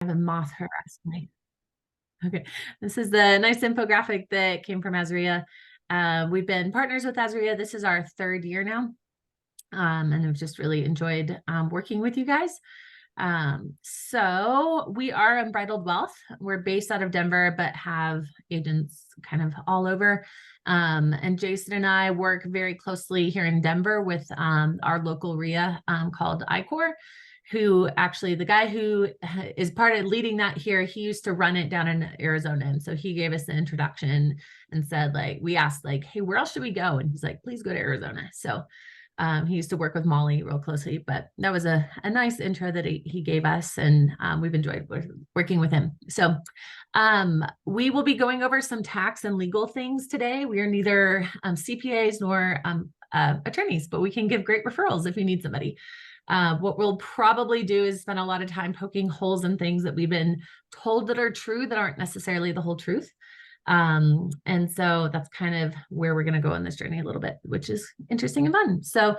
have a moth harass me. Okay, this is the nice infographic that came from AZREIA. We've been partners with AZREIA. This is our 3rd year now, and I've just really enjoyed working with you guys. So we are Unbridled Wealth. We're based out of Denver, but have agents kind of all over. And Jason and I work very closely here in Denver with our local RIA called ICOR, who actually, the guy who is part of leading that here, he used to run it down in Arizona. And so he gave us the introduction and said, like, we asked, like, hey, where else should we go? And he's like, please go to Arizona. So he used to work with Molly real closely, but that was a nice intro that he gave us, and we've enjoyed working with him. So we will be going over some tax and legal things today. We are neither CPAs nor attorneys, but we can give great referrals if you need somebody. What we'll probably do is spend a lot of time poking holes in things that we've been told that are true that aren't necessarily the whole truth. And so that's kind of where we're going to go on this journey a little bit, which is interesting and fun. So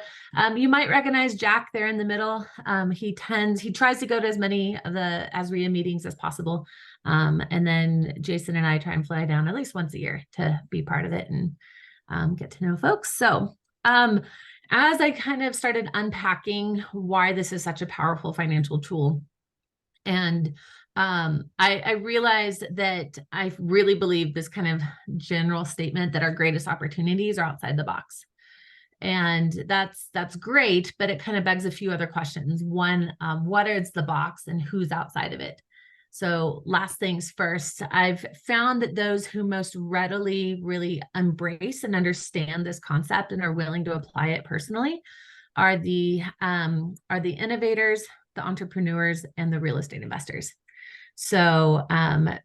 you might recognize Jack there in the middle. He tries to go to as many of the AZREIA meetings as possible. And then Jason and I try and fly down at least once a year to be part of it and get to know folks. So as I kind of started unpacking why this is such a powerful financial tool, and I realized that I really believe this kind of general statement that our greatest opportunities are outside the box. And that's great, but it kind of begs a few other questions. One, what is the box and who's outside of it? So last things first, I've found that those who most readily really embrace and understand this concept and are willing to apply it personally are the innovators, the entrepreneurs, and the real estate investors. So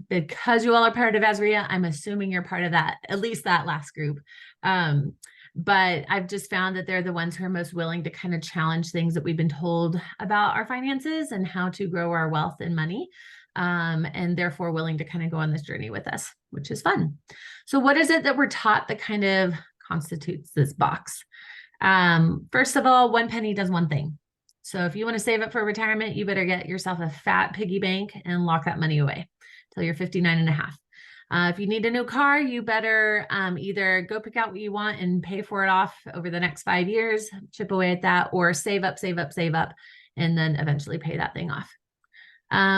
because you all are part of AZREIA, I'm assuming you're part of that, at least that last group. But I've just found that they're the ones who are most willing to kind of challenge things that we've been told about our finances and how to grow our wealth and money. And therefore willing to kind of go on this journey with us, which is fun. So what is it that we're taught that kind of constitutes this box? First of all, one penny does one thing. So if you want to save it for retirement, you better get yourself a fat piggy bank and lock that money away till you're 59 and a half. If you need a new car, you better either go pick out what you want and pay for it off over the next 5 years, chip away at that, or save up, and then eventually pay that thing off.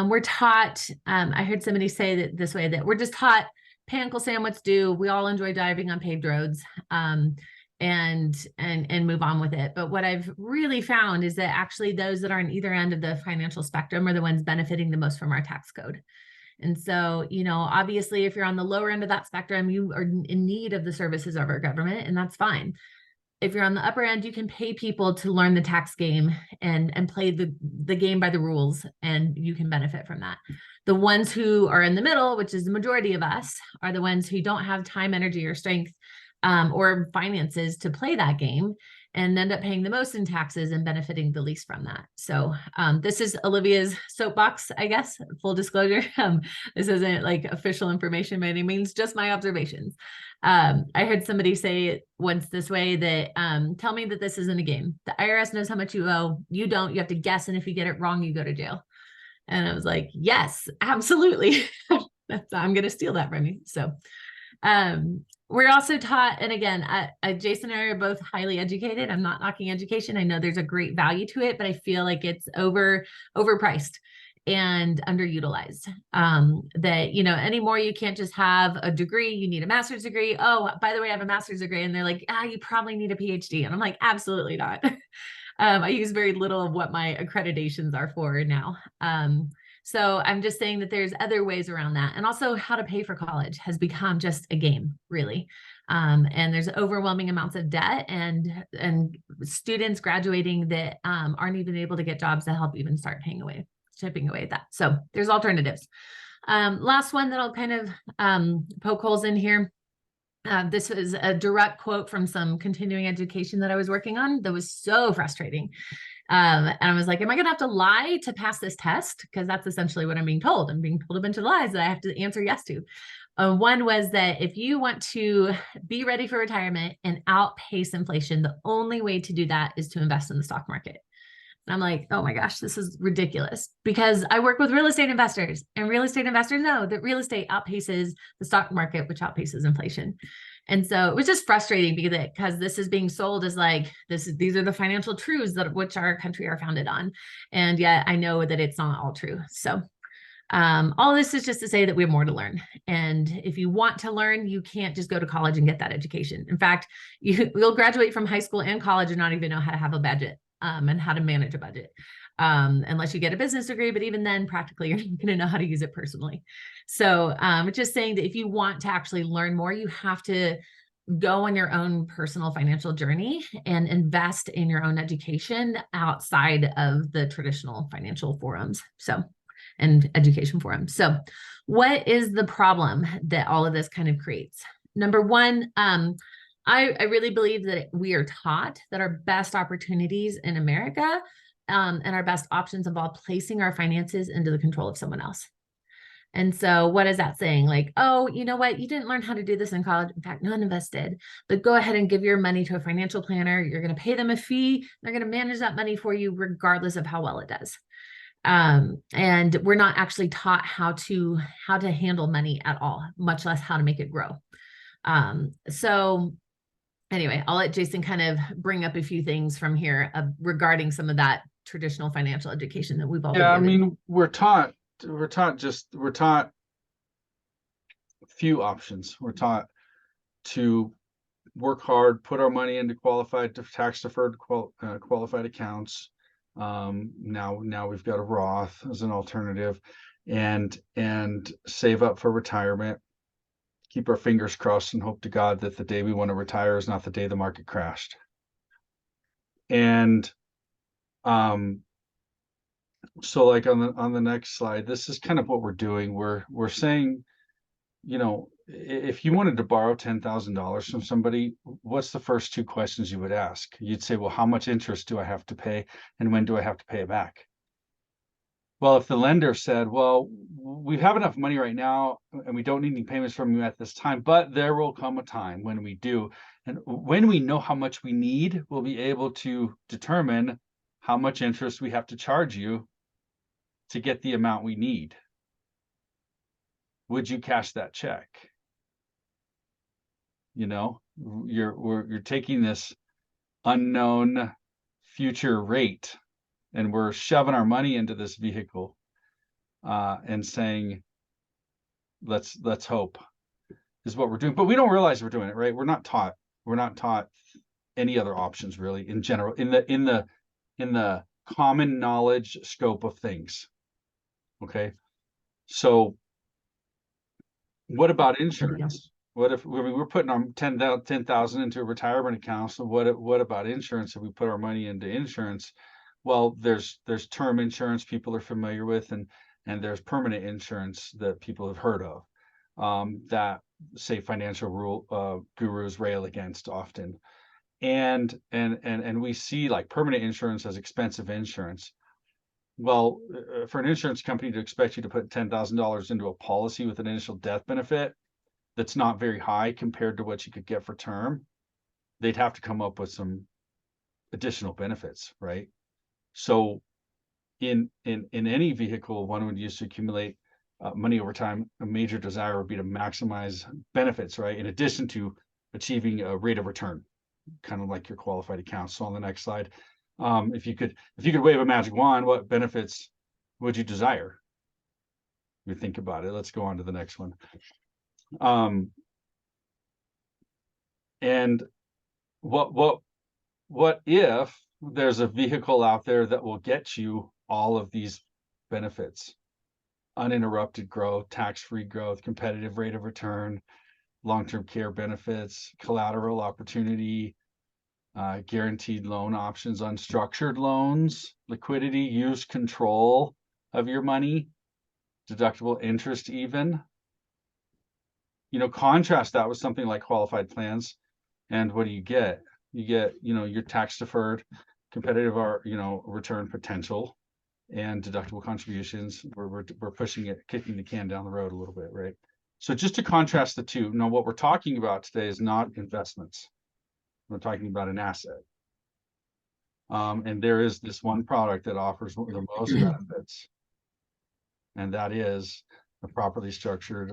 We're taught, I heard somebody say that this way, that we're just taught, pay Uncle Sam what's due. We all enjoy driving on paved roads, and move on with it. But what I've really found is that actually those that are on either end of the financial spectrum are the ones benefiting the most from our tax code. And so, you know, obviously, if you're on the lower end of that spectrum, you are in need of the services of our government, and that's fine. If you're on the upper end, you can pay people to learn the tax game and play the game by the rules, and you can benefit from that. The ones who are in the middle, which is the majority of us, are the ones who don't have time, energy, or strength or finances to play that game, and end up paying the most in taxes and benefiting the least from that. So this is Olivia's soapbox, I guess, full disclosure. This isn't like official information by any means, just my observations. I heard somebody say it once this way, that tell me that this isn't a game. The IRS knows how much you owe. You don't. You have to guess. And if you get it wrong, you go to jail. And I was like, yes, absolutely. I'm going to steal that from you. So we're also taught, and again, Jason and I are both highly educated. I'm not knocking education. I know there's a great value to it, but I feel like it's overpriced and underutilized. That, you know, anymore, you can't just have a degree, you need a master's degree. Oh, by the way, I have a master's degree. And they're like, you probably need a PhD. And I'm like, absolutely not. I use very little of what my accreditations are for now. So I'm just saying that there's other ways around that. And also how to pay for college has become just a game, really. And there's overwhelming amounts of debt and students graduating that aren't even able to get jobs to help even start chipping away at that. So there's alternatives. Last one that I'll kind of poke holes in here. This was a direct quote from some continuing education that I was working on that was so frustrating. And I was like, am I going to have to lie to pass this test? Because that's essentially what I'm being told. I'm being told a bunch of lies that I have to answer yes to. One was that if you want to be ready for retirement and outpace inflation, the only way to do that is to invest in the stock market. And I'm like, oh my gosh, this is ridiculous, because I work with real estate investors, and real estate investors know that real estate outpaces the stock market, which outpaces inflation. And so it was just frustrating because this is being sold as like, these are the financial truths that which our country are founded on. And yet I know that it's not all true. So all this is just to say that we have more to learn. And if you want to learn, you can't just go to college and get that education. In fact, you'll graduate from high school and college and not even know how to have a budget and how to manage a budget, unless you get a business degree. But even then, practically, you're not going to know how to use it personally. So it's just saying that if you want to actually learn more, you have to go on your own personal financial journey and invest in your own education outside of the traditional financial forums. And education forums. So what is the problem that all of this kind of creates? Number one, I really believe that we are taught that our best opportunities in America and our best options involve placing our finances into the control of someone else. And so what is that saying? Like, oh, you know what? You didn't learn how to do this in college. In fact, none of us did. But go ahead and give your money to a financial planner. You're going to pay them a fee. They're going to manage that money for you, regardless of how well it does. And we're not actually taught how to handle money at all, much less how to make it grow. So anyway, I'll let Jason kind of bring up a few things from here regarding some of that traditional financial education that we've all been given. I mean, we're taught few options. We're taught to work hard, put our money into tax deferred qualified accounts. Now we've got a Roth as an alternative, and save up for retirement, keep our fingers crossed and hope to God that the day we want to retire is not the day the market crashed. And so like on the next slide, this is kind of what we're doing. We're saying, you know, if you wanted to borrow $10,000 from somebody, what's the first two questions you would ask? You'd say, well, how much interest do I have to pay, and when do I have to pay it back? Well, if the lender said, well, we have enough money right now and we don't need any payments from you at this time, but there will come a time when we do. And when we know how much we need, we'll be able to determine how much interest we have to charge you to get the amount we need. Would you cash that check? You know, you're taking this unknown future rate and we're shoving our money into this vehicle and saying, let's hope, is what we're doing. But we don't realize we're doing it, right? We're not taught any other options really in general, in the common knowledge scope of things. Okay. So what about insurance? What if we're putting our 10,000 into a retirement account? So what about insurance? If we put our money into insurance, well, there's term insurance people are familiar with, and there's permanent insurance that people have heard of, that say financial gurus rail against often, and we see like permanent insurance as expensive insurance. Well, for an insurance company to expect you to put $10,000 into a policy with an initial death benefit that's not very high compared to what you could get for term, they'd have to come up with some additional benefits, right? So in any vehicle one would use to accumulate money over time, a major desire would be to maximize benefits, right? In addition to achieving a rate of return, kind of like your qualified accounts. So on the next slide, if you could wave a magic wand, what benefits would you desire? You think about it. Let's go on to the next one. And what if there's a vehicle out there that will get you all of these benefits? Uninterrupted growth, tax-free growth, competitive rate of return, long-term care benefits, collateral opportunity, guaranteed loan options, unstructured loans, liquidity, use control of your money, deductible interest even. You know, contrast that with something like qualified plans, and what do you get? You get, you know, your tax deferred, competitive, return potential, and deductible contributions. We're pushing it, kicking the can down the road a little bit, right? So just to contrast the two, now what we're talking about today is not investments. We're talking about an asset. And there is this one product that offers the most benefits, and that is a properly structured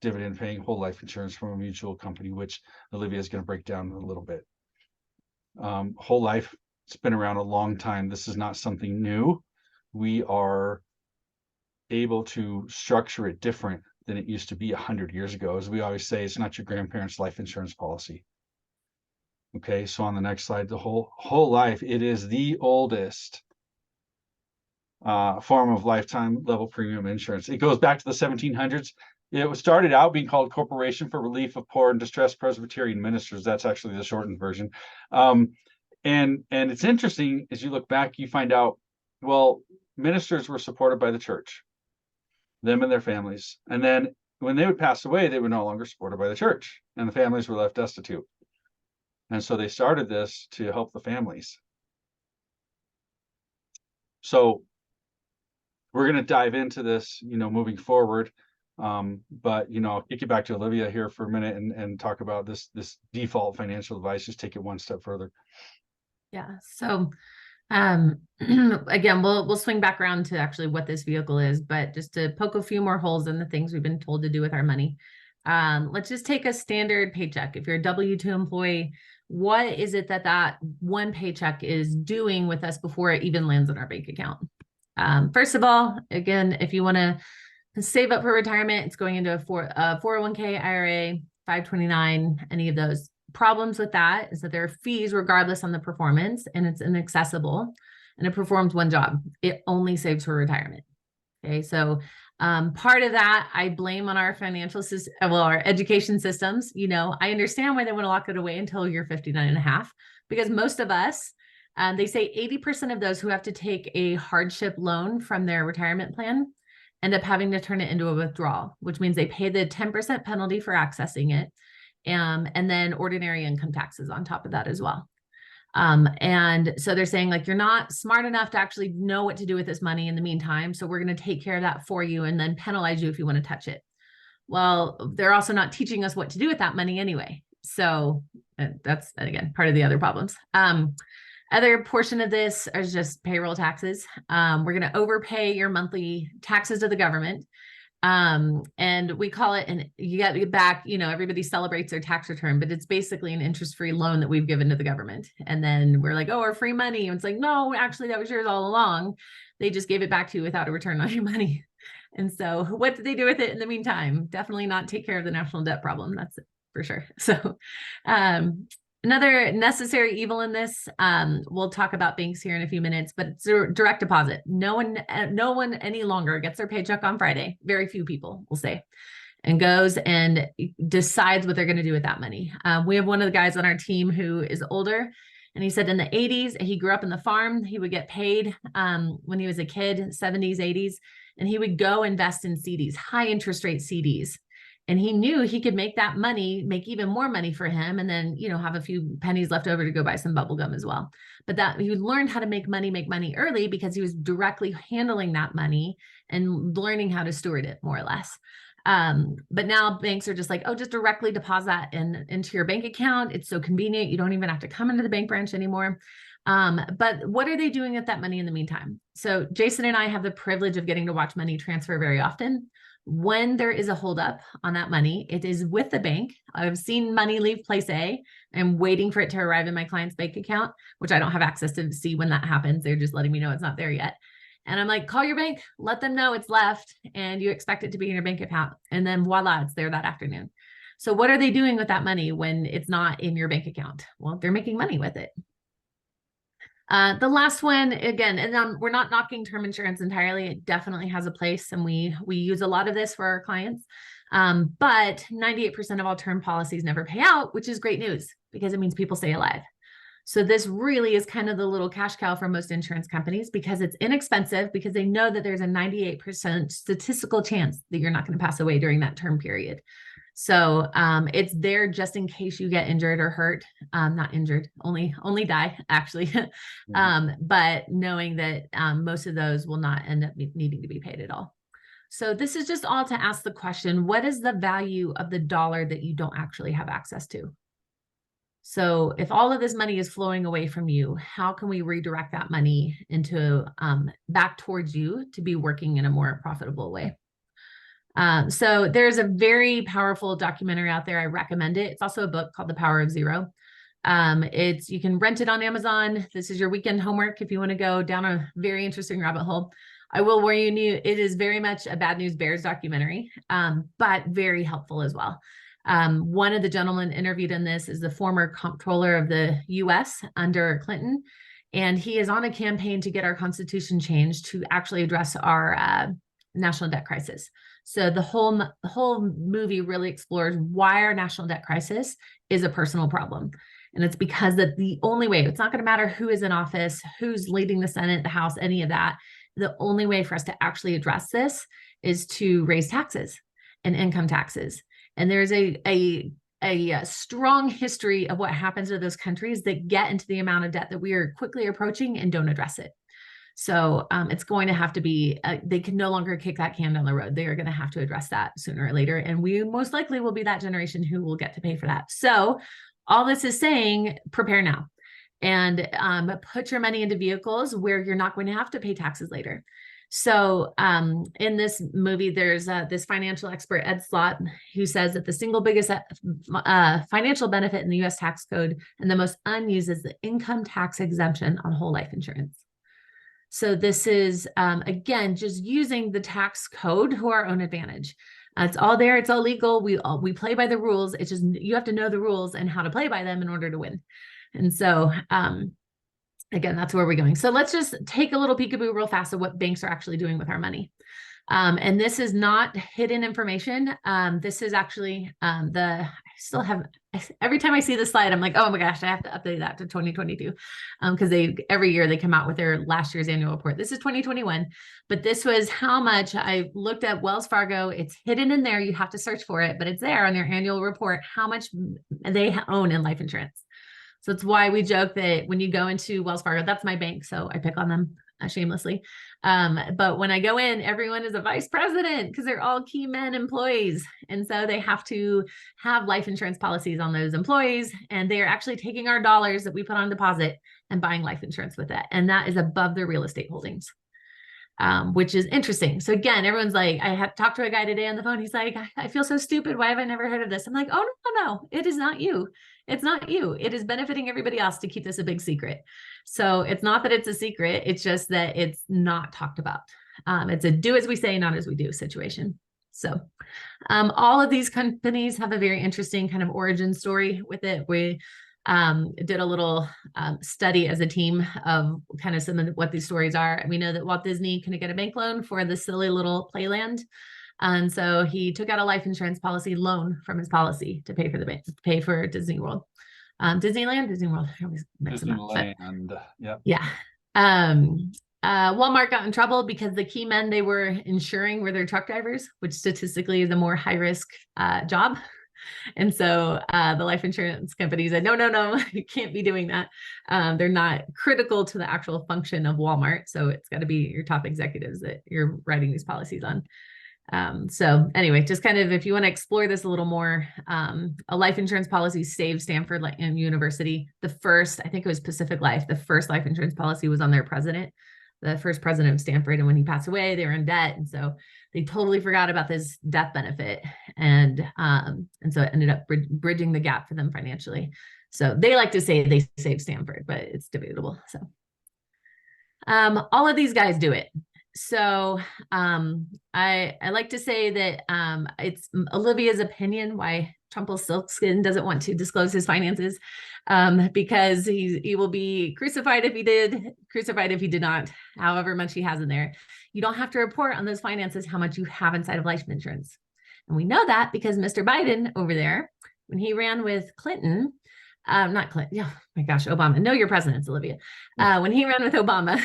dividend paying whole life insurance from a mutual company, which Olivia is going to break down in a little bit. Whole life, it's been around a long time. This is not something new. We are able to structure it different than it used to be 100 years ago. As we always say, it's not your grandparents' life insurance policy. Okay, so on the next slide, the whole life, it is the oldest form of lifetime level premium insurance. It goes back to the 1700s. It started out being called Corporation for Relief of Poor and Distressed Presbyterian Ministers. That's actually the shortened version. And it's interesting, as you look back, you find out, well, ministers were supported by the church, them and their families. And then when they would pass away, they were no longer supported by the church, and the families were left destitute. And so they started this to help the families. So we're going to dive into this, moving forward. But I'll kick you back to Olivia here for a minute and talk about this default financial advice. Just take it one step further. Yeah. So again, we'll swing back around to actually what this vehicle is, but just to poke a few more holes in the things we've been told to do with our money. Let's just take a standard paycheck. If you're a W-2 employee, what is it that one paycheck is doing with us before it even lands in our bank account? First of all, again, if you want to save up for retirement, it's going into a 401k, IRA, 529, any of those. Problems with that is that there are fees regardless on the performance, and it's inaccessible, and it performs one job. It only saves for retirement. Okay, so part of that I blame on our financial system, our education systems. I understand why they want to lock it away until you're 59 and a half, because most of us, they say 80% of those who have to take a hardship loan from their retirement plan end up having to turn it into a withdrawal, which means they pay the 10% penalty for accessing it. And then ordinary income taxes on top of that as well. And so they're saying, like, you're not smart enough to actually know what to do with this money in the meantime. So we're going to take care of that for you and then penalize you if you want to touch it. Well, they're also not teaching us what to do with that money anyway. So that's, again, part of the other problems. Other portion of this is just payroll taxes. We're going to overpay your monthly taxes to the government. And we call it, and you get back, everybody celebrates their tax return, but it's basically an interest-free loan that we've given to the government. And then we're like, oh, our free money. And it's like, no, actually that was yours all along. They just gave it back to you without a return on your money. And so what did they do with it in the meantime? Definitely not take care of the national debt problem. That's it for sure. So, another necessary evil in this, we'll talk about banks here in a few minutes, but it's a direct deposit. No one any longer gets their paycheck on Friday. Very few people will say, and goes and decides what they're going to do with that money. We have one of the guys on our team who is older, and he said in the 80s, he grew up in the farm. He would get paid when he was a kid, 70s, 80s, and he would go invest in CDs, high interest rate CDs. And he knew he could make that money, make even more money for him, and then, have a few pennies left over to go buy some bubble gum as well. But that he learned how to make money early because he was directly handling that money and learning how to steward it more or less. But now banks are just like, oh, just directly deposit that into your bank account. It's so convenient. You don't even have to come into the bank branch anymore. But what are they doing with that money in the meantime? So Jason and I have the privilege of getting to watch money transfer very often. When there is a holdup on that money, it is with the bank. I've seen money leave place A. I'm waiting for it to arrive in my client's bank account, which I don't have access to see when that happens. They're just letting me know it's not there yet. And I'm like, call your bank, let them know it's left, and you expect it to be in your bank account. And then voila, it's there that afternoon. So what are they doing with that money when it's not in your bank account? Well, they're making money with it. The last one, again, and we're not knocking term insurance entirely. It definitely has a place, and we use a lot of this for our clients. But 98% of all term policies never pay out, which is great news because it means people stay alive. So this really is kind of the little cash cow for most insurance companies because it's inexpensive, because they know that there's a 98% statistical chance that you're not going to pass away during that term period. So it's there just in case you get injured or hurt, not injured, only die actually. But knowing that most of those will not end up needing to be paid at all. So this is just all to ask the question, what is the value of the dollar that you don't actually have access to? So if all of this money is flowing away from you, how can we redirect that money into back towards you to be working in a more profitable way? So there's a very powerful documentary out there. I recommend it. It's also a book called The Power of Zero. You can rent it on Amazon. This is your weekend homework if you want to go down a very interesting rabbit hole. I will warn you, it is very much a bad news bears documentary, but very helpful as well. One of the gentlemen interviewed in this is the former comptroller of the US under Clinton, and he is on a campaign to get our Constitution changed to actually address our national debt crisis. So the whole movie really explores why our national debt crisis is a personal problem. And it's because that the only way, it's not going to matter who is in office, who's leading the Senate, the House, any of that. The only way for us to actually address this is to raise taxes and income taxes. And there's a strong history of what happens to those countries that get into the amount of debt that we are quickly approaching and don't address it. So it's going to have to be, they can no longer kick that can down the road. They are going to have to address that sooner or later. And we most likely will be that generation who will get to pay for that. So all this is saying, prepare now and put your money into vehicles where you're not going to have to pay taxes later. So in this movie, there's this financial expert, Ed Slott, who says that the single biggest financial benefit in the US tax code and the most unused is the income tax exemption on whole life insurance. So this is, again, just using the tax code to our own advantage. It's all there. It's all legal. We play by the rules. It's just, you have to know the rules and how to play by them in order to win. And so, again, that's where we're going. So let's just take a little peekaboo real fast of what banks are actually doing with our money. And this is not hidden information. This is actually I still have, every time I see this slide, I'm like, oh my gosh, I have to update that to 2022. Because every year they come out with their last year's annual report. This is 2021, but this was how much I looked at Wells Fargo. It's hidden in there. You have to search for it, but it's there on their annual report, how much they own in life insurance. So it's why we joke that when you go into Wells Fargo, that's my bank, so I pick on them shamelessly. But when I go in, everyone is a vice president because they're all key men employees. And so they have to have life insurance policies on those employees. And they are actually taking our dollars that we put on deposit and buying life insurance with it. And that is above their real estate holdings. Which is interesting. So again, everyone's like, I had talked to a guy today on the phone. He's like, I feel so stupid. Why have I never heard of this? I'm like, oh, no, it is not you. It's not you. It is benefiting everybody else to keep this a big secret. So it's not that it's a secret. It's just that it's not talked about. It's a do as we say, not as we do situation. So all of these companies have a very interesting kind of origin story with it. We did a little study as a team of kind of some of what these stories are. We know that Walt Disney couldn't get a bank loan for the silly little playland. And so he took out a life insurance policy loan from his policy to pay for the bank, to pay for Disney World. Disney World. I always mix them up. Yep. Yeah. Walmart got in trouble because the key men they were insuring were their truck drivers, which statistically is a more high risk job. And so the life insurance company said, no, you can't be doing that. They're not critical to the actual function of Walmart. So it's got to be your top executives that you're writing these policies on. So anyway, just kind of, if you want to explore this a little more, a life insurance policy saved Stanford University. The first, I think it was Pacific Life, the first life insurance policy was on their president, the first president of Stanford. And when he passed away, they were in debt. And so they totally forgot about this death benefit. And so it ended up bridging the gap for them financially. So they like to say they saved Stanford, but it's debatable. So all of these guys do it. So I like to say that it's Olivia's opinion why Trumpelstiltskin doesn't want to disclose his finances, because he will be crucified if he did, crucified if he did not, however much he has in there. You don't have to report on those finances how much you have inside of life insurance. And we know that because Mr. Biden over there, when he ran with Clinton, not Clinton, oh my gosh, Obama, know your presidents, Olivia. When he ran with Obama,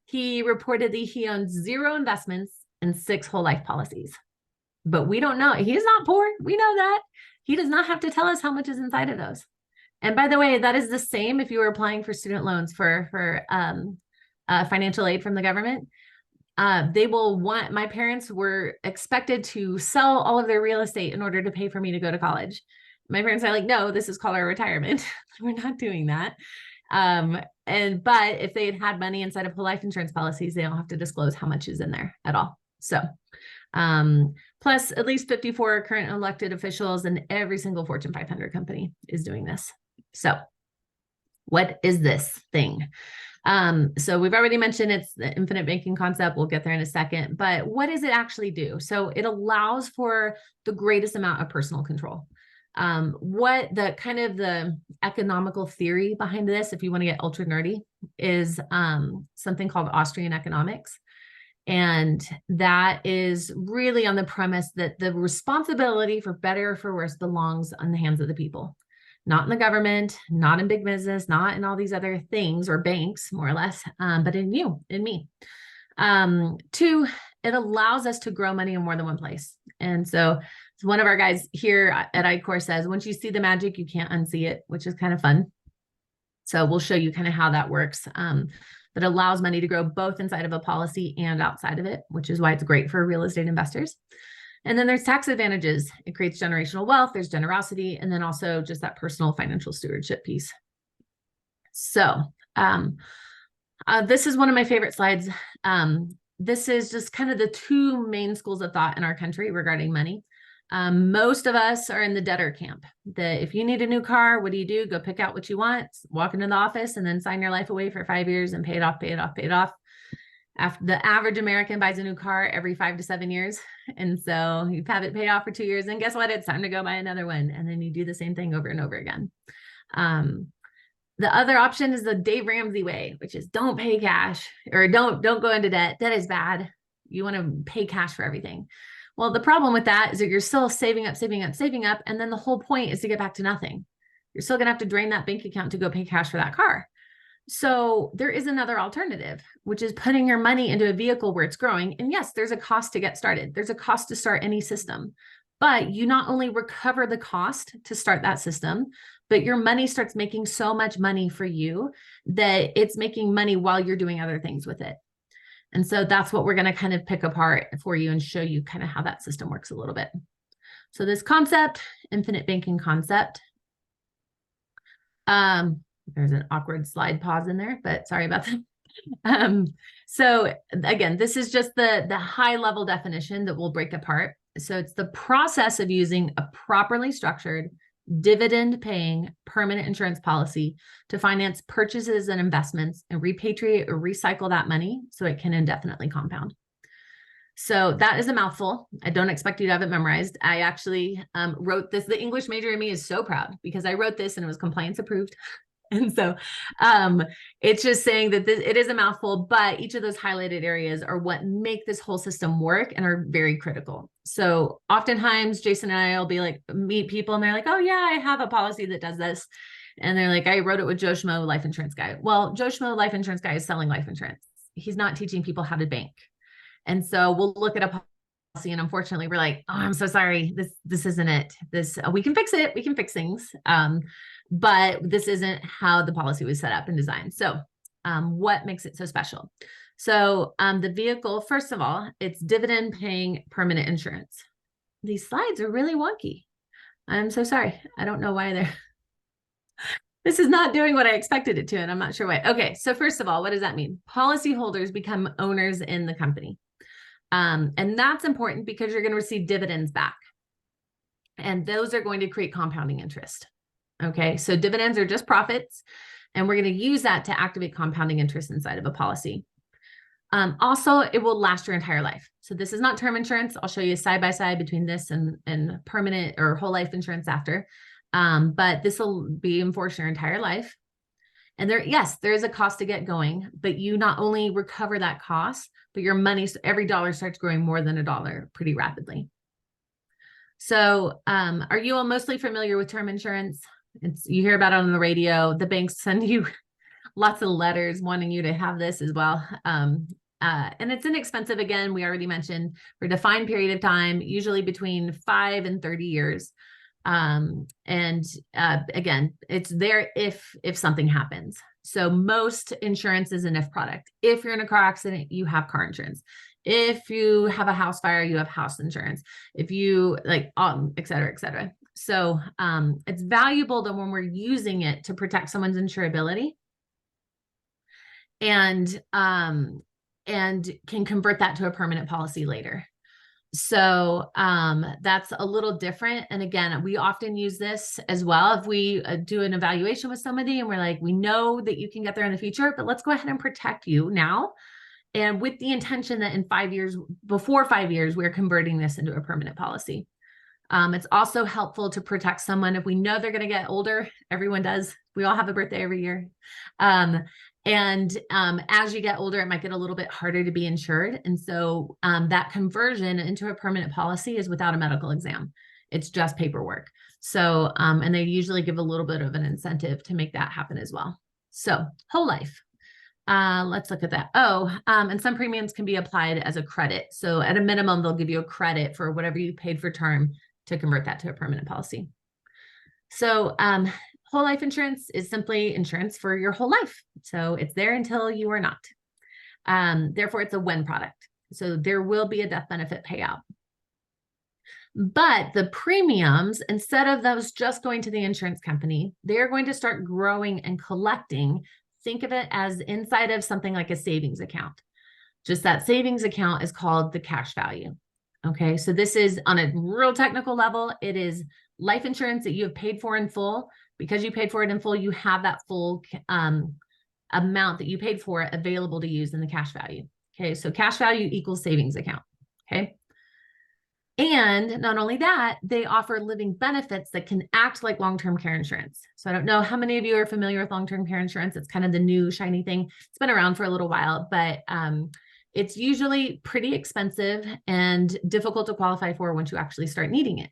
he reported that he owns 0 investments and 6 whole life policies. But we don't know. He is not poor. We know that. He does not have to tell us how much is inside of those. And by the way, that is the same if you were applying for student loans for financial aid from the government. They will want, my parents were expected to sell all of their real estate in order to pay for me to go to college. my parents are like, no, this is called our retirement. We're not doing that. But if they had had money inside of whole life insurance policies, they don't have to disclose how much is in there at all. So, plus at least 54 current elected officials, and every single Fortune 500 company is doing this. So what is this thing? So we've already mentioned it's the infinite banking concept. We'll get there in a second, but what does it actually do? So it allows for the greatest amount of personal control. What the kind of the economical theory behind this, if you want to get ultra nerdy, is something called Austrian economics. And that is really on the premise that the responsibility for better or for worse belongs on the hands of the people, not in the government, not in big business, not in all these other things or banks, more or less, but in you, in me. Two, it allows us to grow money in more than one place. And so one of our guys here at iCore says, once you see the magic, you can't unsee it, which is kind of fun. So we'll show you kind of how that works. But allows money to grow both inside of a policy and outside of it, which is why it's great for real estate investors. And then there's tax advantages. It creates generational wealth. There's generosity. And then also just that personal financial stewardship piece. So this is one of my favorite slides. This is just kind of the two main schools of thought in our country regarding money. Most of us are in the debtor camp. That if you need a new car, what do? Go pick out what you want, walk into the office, and then sign your life away for 5 years and pay it off, pay it off, pay it off. After the average American buys a new car every 5 to 7 years. And so you have it paid off for 2 years, and guess what? It's time to go buy another one. And then you do the same thing over and over again. The other option is the Dave Ramsey way, which is don't pay cash, or don't go into debt. That is bad. You want to pay cash for everything. Well, the problem with that is that you're still saving up. And then the whole point is to get back to nothing. You're still going to have to drain that bank account to go pay cash for that car. So there is another alternative, which is putting your money into a vehicle where it's growing. And yes, there's a cost to get started. There's a cost to start any system, but you not only recover the cost to start that system, but your money starts making so much money for you that it's making money while you're doing other things with it. And so that's what we're going to kind of pick apart for you and show you kind of how that system works a little bit. So this concept, infinite banking concept. There's an awkward slide pause in there, but sorry about that. So again, this is just the high level definition that we'll break apart. So it's the process of using a properly structured dividend paying permanent insurance policy to finance purchases and investments and repatriate or recycle that money so it can indefinitely compound. So that is a mouthful. I don't expect you to have it memorized. I actually wrote this. The English major in me is so proud because I wrote this and it was compliance approved. And so it's just saying that it is a mouthful, but each of those highlighted areas are what make this whole system work and are very critical. So oftentimes Jason and I will be like, meet people and they're like, oh yeah, I have a policy that does this. And they're like, I wrote it with Joe Schmo life insurance guy. Well, Joe Schmo life insurance guy is selling life insurance. He's not teaching people how to bank. And so we'll look at a policy and unfortunately we're like, oh, I'm so sorry. This isn't it. We can fix it. We can fix things. But this isn't how the policy was set up and designed. So what makes it so special? So the vehicle, first of all, it's dividend paying permanent insurance. These slides are really wonky. I'm so sorry. I don't know why they're, this is not doing what I expected it to, and I'm not sure why. Okay, so first of all, what does that mean? Policyholders become owners in the company. And that's important because you're going to receive dividends back. And those are going to create compounding interest. Okay, so dividends are just profits, and we're going to use that to activate compounding interest inside of a policy. Also, it will last your entire life. So this is not term insurance. I'll show you a side-by-side between this and permanent or whole life insurance after. But this will be enforced your entire life. And yes, there is a cost to get going, but you not only recover that cost, but your money, every dollar starts growing more than $1 pretty rapidly. So are you all mostly familiar with term insurance? You hear about it on the radio. The banks send you lots of letters wanting you to have this as well. And it's inexpensive. Again, we already mentioned for a defined period of time, usually between 5 and 30 years. Again, it's there if something happens. So most insurance is an if product. If you're in a car accident, you have car insurance. If you have a house fire, you have house insurance. If you et cetera, et cetera. So it's valuable that when we're using it to protect someone's insurability and can convert that to a permanent policy later. So that's a little different. And again, we often use this as well. If we do an evaluation with somebody and we're like, we know that you can get there in the future, but let's go ahead and protect you now. And with the intention that in 5 years, before 5 years, we're converting this into a permanent policy. It's also helpful to protect someone if we know they're going to get older. Everyone does. We all have a birthday every year. As you get older, it might get a little bit harder to be insured. And so that conversion into a permanent policy is without a medical exam. It's just paperwork. So, and they usually give a little bit of an incentive to make that happen as well. So whole life. Let's look at that. And some premiums can be applied as a credit. So at a minimum, they'll give you a credit for whatever you paid for term to convert that to a permanent policy. So whole life insurance is simply insurance for your whole life. So it's there until you are not. Therefore, it's a when product. So there will be a death benefit payout. But the premiums, instead of those just going to the insurance company, they're going to start growing and collecting. Think of it as inside of something like a savings account. Just that savings account is called the cash value. Okay, so this is on a real technical level. It is life insurance that you have paid for in full. Because you paid for it in full, you have that full amount that you paid for it available to use in the cash value. Okay, so cash value equals savings account. Okay. And not only that, they offer living benefits that can act like long-term care insurance. So I don't know how many of you are familiar with long-term care insurance. It's kind of the new shiny thing. It's been around for a little while, but it's usually pretty expensive and difficult to qualify for once you actually start needing it.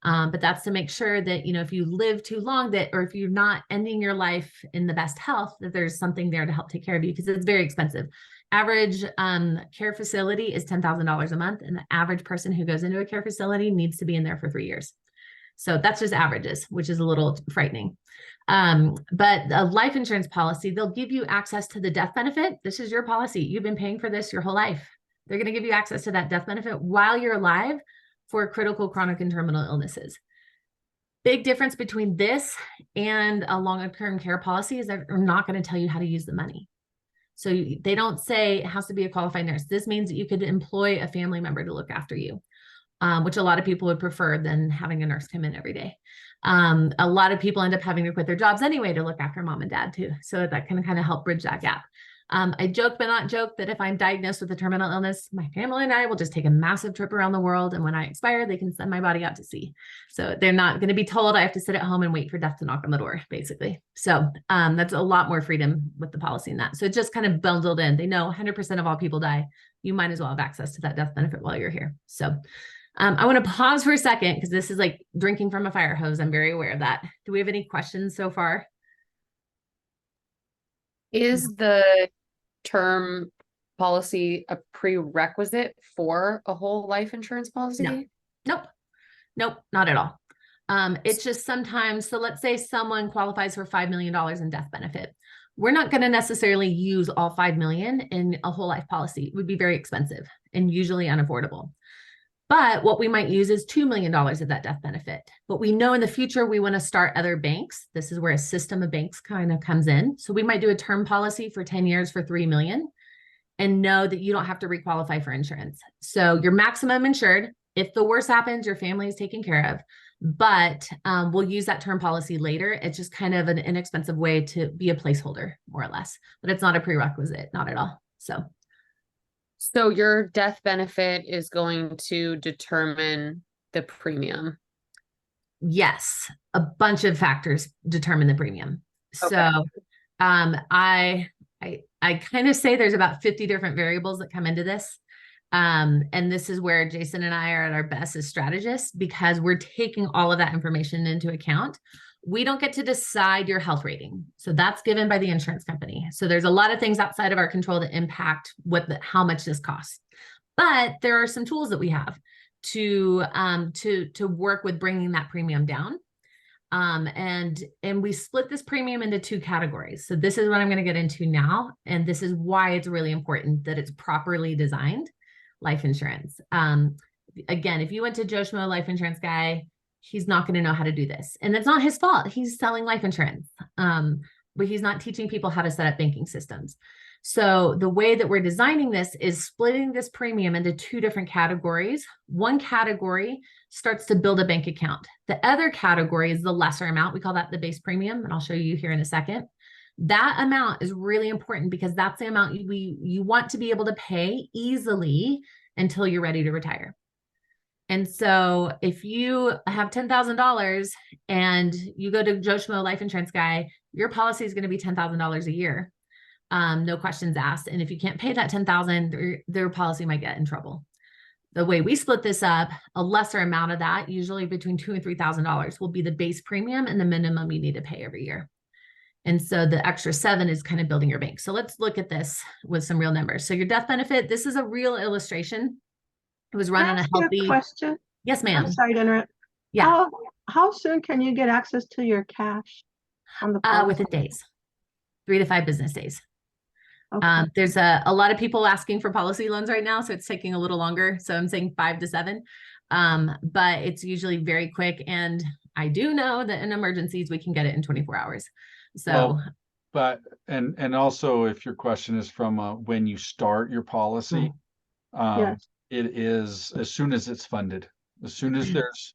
But that's to make sure that, if you live too long or if you're not ending your life in the best health, that there's something there to help take care of you, because it's very expensive. Average care facility is $10,000 a month, and the average person who goes into a care facility needs to be in there for 3 years. So that's just averages, which is a little frightening. But a life insurance policy, they'll give you access to the death benefit. This is your policy. You've been paying for this your whole life. They're going to give you access to that death benefit while you're alive for critical, chronic, and terminal illnesses. Big difference between this and a long-term care policy is that they're not going to tell you how to use the money. So they don't say it has to be a qualified nurse. This means that you could employ a family member to look after you, which a lot of people would prefer than having a nurse come in every day. A lot of people end up having to quit their jobs anyway to look after mom and dad too. So that can kind of help bridge that gap. I joke, but not joke, that if I'm diagnosed with a terminal illness, my family and I will just take a massive trip around the world. And when I expire, they can send my body out to sea. So they're not going to be told I have to sit at home and wait for death to knock on the door, basically. So that's a lot more freedom with the policy in that. So it's just kind of bundled in. They know 100% of all people die. You might as well have access to that death benefit while you're here. So I want to pause for a second, because this is like drinking from a fire hose. I'm very aware of that. Do we have any questions so far? Is the term policy a prerequisite for a whole life insurance policy? No. Nope, not at all. It's just sometimes, so let's say someone qualifies for $5 million in death benefit. We're not going to necessarily use all 5 million in a whole life policy. It would be very expensive and usually unaffordable. But what we might use is $2 million of that death benefit. But we know in the future, we want to start other banks. This is where a system of banks kind of comes in. So we might do a term policy for 10 years for 3 million and know that you don't have to requalify for insurance. So your maximum insured, if the worst happens, your family is taken care of. But we'll use that term policy later. It's just kind of an inexpensive way to be a placeholder, more or less. But it's not a prerequisite, not at all. So your death benefit is going to determine the premium? Yes, a bunch of factors determine the premium. Okay. So I kind of say there's about 50 different variables that come into this. And this is where Jason and I are at our best as strategists, because we're taking all of that information into account. We don't get to decide your health rating. So that's given by the insurance company. So there's a lot of things outside of our control that impact how much this costs. But there are some tools that we have to work with bringing that premium down. And we split this premium into 2 categories. So this is what I'm going to get into now. And this is why it's really important that it's properly designed life insurance. Again, if you went to Joe Schmo Life Insurance Guy, he's not going to know how to do this. And it's not his fault. He's selling life insurance. But he's not teaching people how to set up banking systems. So the way that we're designing this is splitting this premium into two different categories. One category starts to build a bank account. The other category is the lesser amount. We call that the base premium, and I'll show you here in a second. That amount is really important because that's the amount you want to be able to pay easily until you're ready to retire. And so if you have $10,000 and you go to Joe Schmo Life Insurance Guy, your policy is going to be $10,000 a year. No questions asked. And if you can't pay that $10,000, their policy might get in trouble. The way we split this up, a lesser amount of that, usually between $2,000 and $3,000, will be the base premium and the minimum you need to pay every year. And so the extra $7,000 is kind of building your bank. So let's look at this with some real numbers. So your death benefit, this is a real illustration. It was run on a healthy question. Yes, ma'am. I'm sorry to interrupt. Yeah. How soon can you get access to your cash on the policy? Within days, 3 to 5 business days. Okay. There's a lot of people asking for policy loans right now, so it's taking a little longer. So I'm saying 5 to 7, but it's usually very quick. And I do know that in emergencies, we can get it in 24 hours. So, well, but, and also if your question is from when you start your policy, Yes. it is as soon as it's funded, as soon as there's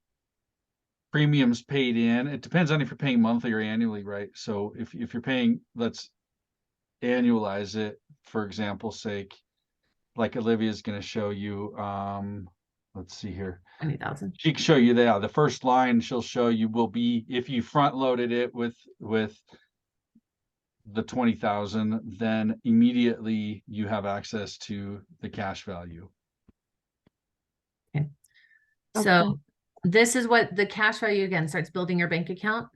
premiums paid in. It depends on if you're paying monthly or annually, right? So if you're paying, let's annualize it, for example's sake, like Olivia is going to show you, let's see here. 20,000. She can show you that. The first line she'll show you will be, if you front loaded it with the 20,000, then immediately you have access to the cash value. Okay. So this is what the cash value, again, starts building your bank account.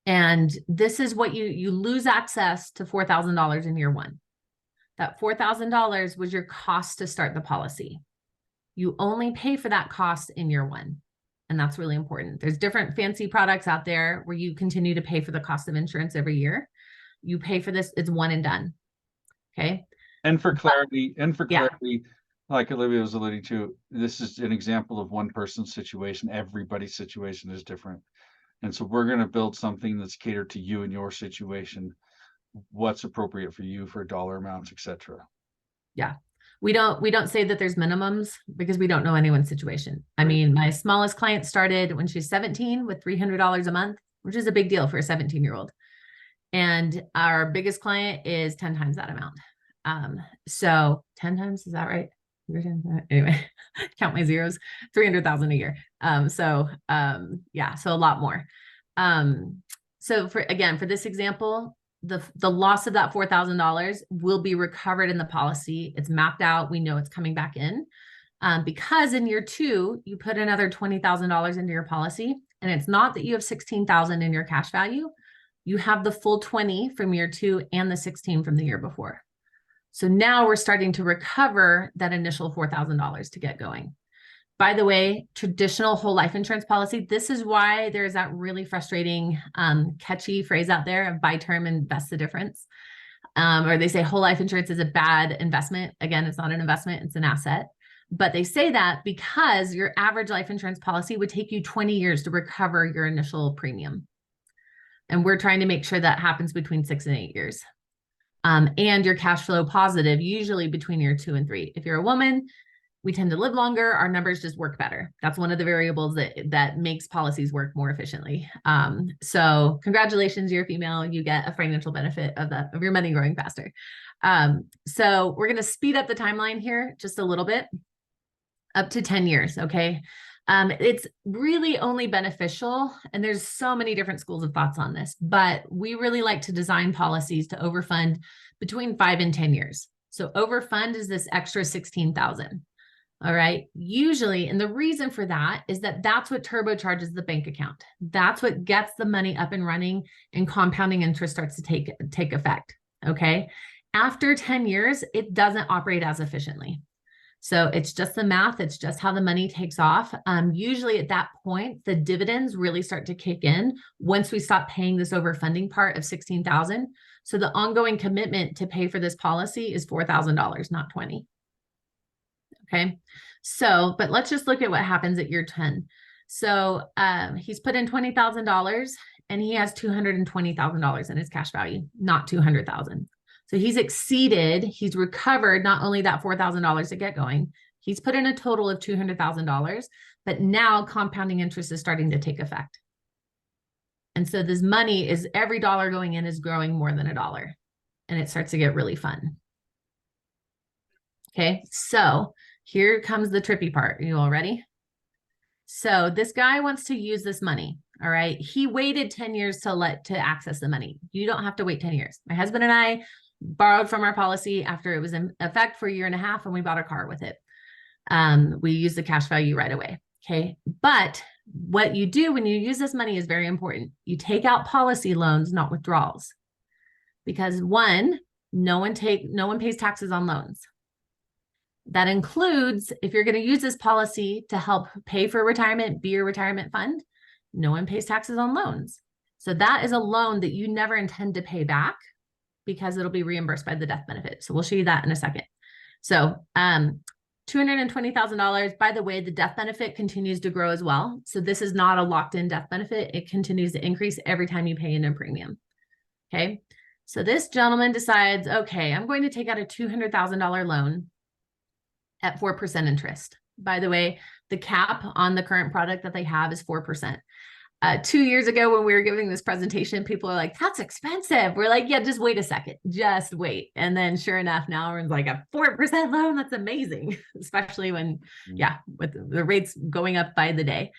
And this is what you lose access to $4,000 in year one. That $4,000 was your cost to start the policy. You only pay for that cost in year one. And that's really important. There's different fancy products out there where you continue to pay for the cost of insurance every year. You pay for this, it's one and done. Okay. And for clarity, like Olivia was alluding to, this is an example of one person's situation. Everybody's situation is different. And so we're going to build something that's catered to you and your situation, what's appropriate for you for dollar amounts, etc. Yeah. We don't say that there's minimums because we don't know anyone's situation. I mean, my smallest client started when she's 17 with $300 a month, which is a big deal for a 17-year-old. And our biggest client is 10 times that amount. So 10 times, is that right? Anyway, count my zeros, 300,000 a year. Yeah, so a lot more. So for this example, the loss of that $4,000 will be recovered in the policy. It's mapped out. We know it's coming back in, because in year 2, you put another $20,000 into your policy, and it's not that you have 16,000 in your cash value. You have the full 20 from year 2 and the 16 from the year before. So now we're starting to recover that initial $4,000 to get going. By the way, traditional whole life insurance policy, this is why there's that really frustrating, catchy phrase out there, buy term, invest the difference. Or they say whole life insurance is a bad investment. Again, it's not an investment, it's an asset. But they say that because your average life insurance policy would take you 20 years to recover your initial premium. And we're trying to make sure that happens between 6 and 8 years. And you're cash flow positive, usually between year 2 and 3. If you're a woman, we tend to live longer. Our numbers just work better. That's one of the variables that makes policies work more efficiently. So congratulations, you're a female. You get a financial benefit of your money growing faster. So we're going to speed up the timeline here just a little bit, up to 10 years. Okay. It's really only beneficial, and there's so many different schools of thoughts on this, but we really like to design policies to overfund between 5 and 10 years. So overfund is this extra 16,000. All right. Usually, and the reason for that is that that's what turbocharges the bank account. That's what gets the money up and running, and compounding interest starts to take effect. Okay. After 10 years, it doesn't operate as efficiently. So it's just the math. It's just how the money takes off. Usually at that point, the dividends really start to kick in once we stop paying this overfunding part of 16,000. So the ongoing commitment to pay for this policy is $4,000, not 20. Okay. So, but let's just look at what happens at year 10. So he's put in $20,000 and he has $220,000 in his cash value, not 200,000. So he's recovered not only that $4,000 to get going, he's put in a total of $200,000, but now compounding interest is starting to take effect. And so this money is, every dollar going in is growing more than $1, and it starts to get really fun. Okay, so here comes the trippy part. Are you all ready? So this guy wants to use this money. All right. He waited 10 years to access the money. You don't have to wait 10 years. My husband and I borrowed from our policy after it was in effect for 1.5 years, and we bought a car with it. We used the cash value right away. Okay. But what you do when you use this money is very important. You take out policy loans, not withdrawals, because one, no one pays taxes on loans. That includes, if you're going to use this policy to help pay for retirement, be your retirement fund, no one pays taxes on loans. So that is a loan that you never intend to pay back because it'll be reimbursed by the death benefit. So we'll show you that in a second. So $220,000. By the way, the death benefit continues to grow as well. So this is not a locked-in death benefit. It continues to increase every time you pay in a premium. Okay. So this gentleman decides, okay, I'm going to take out a $200,000 loan at 4% interest. By the way, the cap on the current product that they have is 4%. 2 years ago, when we were giving this presentation, people are like, that's expensive. We're like, yeah, just wait a second, just wait. And then sure enough, now everyone's like, a 4% loan, that's amazing. Especially when, with the rates going up by the day.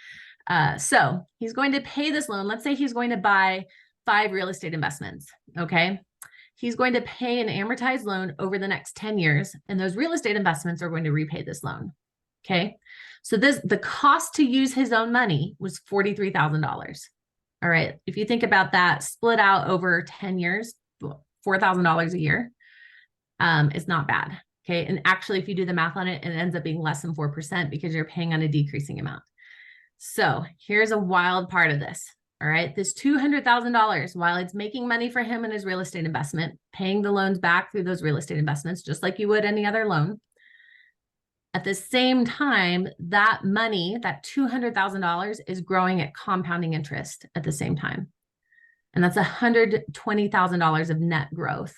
So he's going to pay this loan. Let's say he's going to buy 5 real estate investments. Okay. He's going to pay an amortized loan over the next 10 years, and those real estate investments are going to repay this loan. Okay. So the cost to use his own money was $43,000. All right. If you think about that split out over 10 years, $4,000 a year, is not bad. Okay. And actually, if you do the math on it, it ends up being less than 4% because you're paying on a decreasing amount. So here's a wild part of this. All right. This $200,000, while it's making money for him in his real estate investment, paying the loans back through those real estate investments, just like you would any other loan. At the same time, that money, that $200,000 is growing at compounding interest at the same time. And that's $120,000 of net growth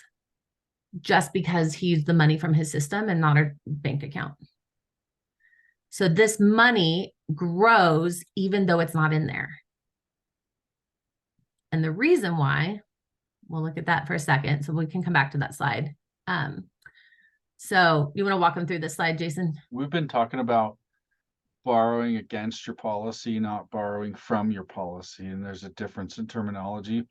just because he used the money from his system and not a bank account. So this money grows even though it's not in there. And the reason why, we'll look at that for a second, so we can come back to that slide. So you want to walk them through this slide, Jason? We've been talking about borrowing against your policy, not borrowing from your policy. And there's a difference in terminology.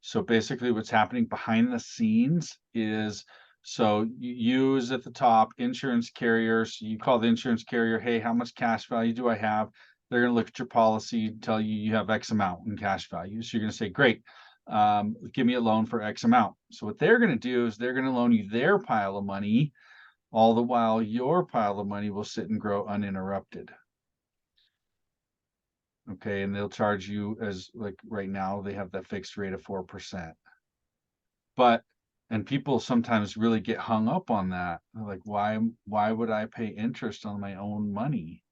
So basically what's happening behind the scenes is, so you use at the top, insurance carriers, you call the insurance carrier, hey, how much cash value do I have? They're going to look at your policy, tell you you have X amount in cash value. So you're going to say, great, give me a loan for X amount. So what they're going to do is they're going to loan you their pile of money, all the while your pile of money will sit and grow uninterrupted. Okay, and they'll charge you, as like right now, they have that fixed rate of 4%. And people sometimes really get hung up on that. They're like, why would I pay interest on my own money?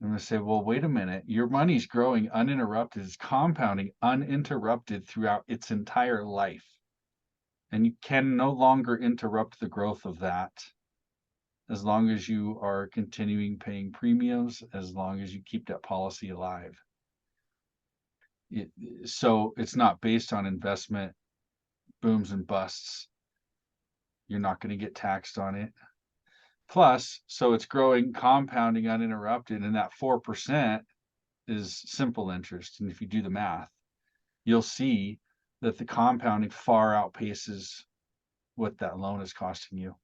I'm going to say, well, wait a minute, your money's growing uninterrupted, it's compounding uninterrupted throughout its entire life. And you can no longer interrupt the growth of that as long as you are continuing paying premiums, as long as you keep that policy alive. So it's not based on investment booms and busts. You're not going to get taxed on it. Plus, so it's growing, compounding uninterrupted, and that 4% is simple interest. And if you do the math, you'll see that the compounding far outpaces what that loan is costing you.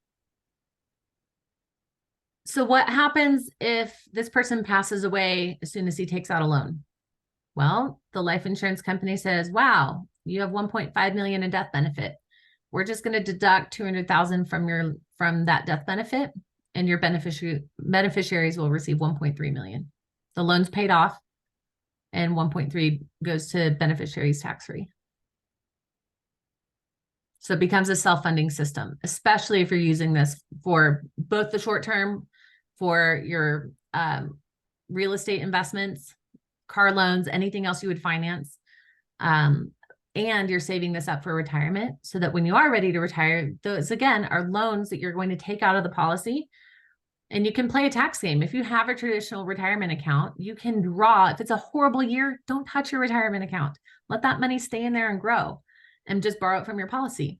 So what happens if this person passes away as soon as he takes out a loan? Well, the life insurance company says, wow, you have 1.5 million in death benefit. We're just going to deduct 200,000 from that death benefit, and your beneficiaries will receive 1.3 million. The loan's paid off, and 1.3 goes to beneficiaries tax-free. So it becomes a self-funding system, especially if you're using this for both the short term, for your real estate investments, car loans, anything else you would finance. And you're saving this up for retirement so that when you are ready to retire, those again are loans that you're going to take out of the policy. And you can play a tax game. If you have a traditional retirement account, you can draw. If it's a horrible year, don't touch your retirement account. Let that money stay in there and grow and just borrow it from your policy.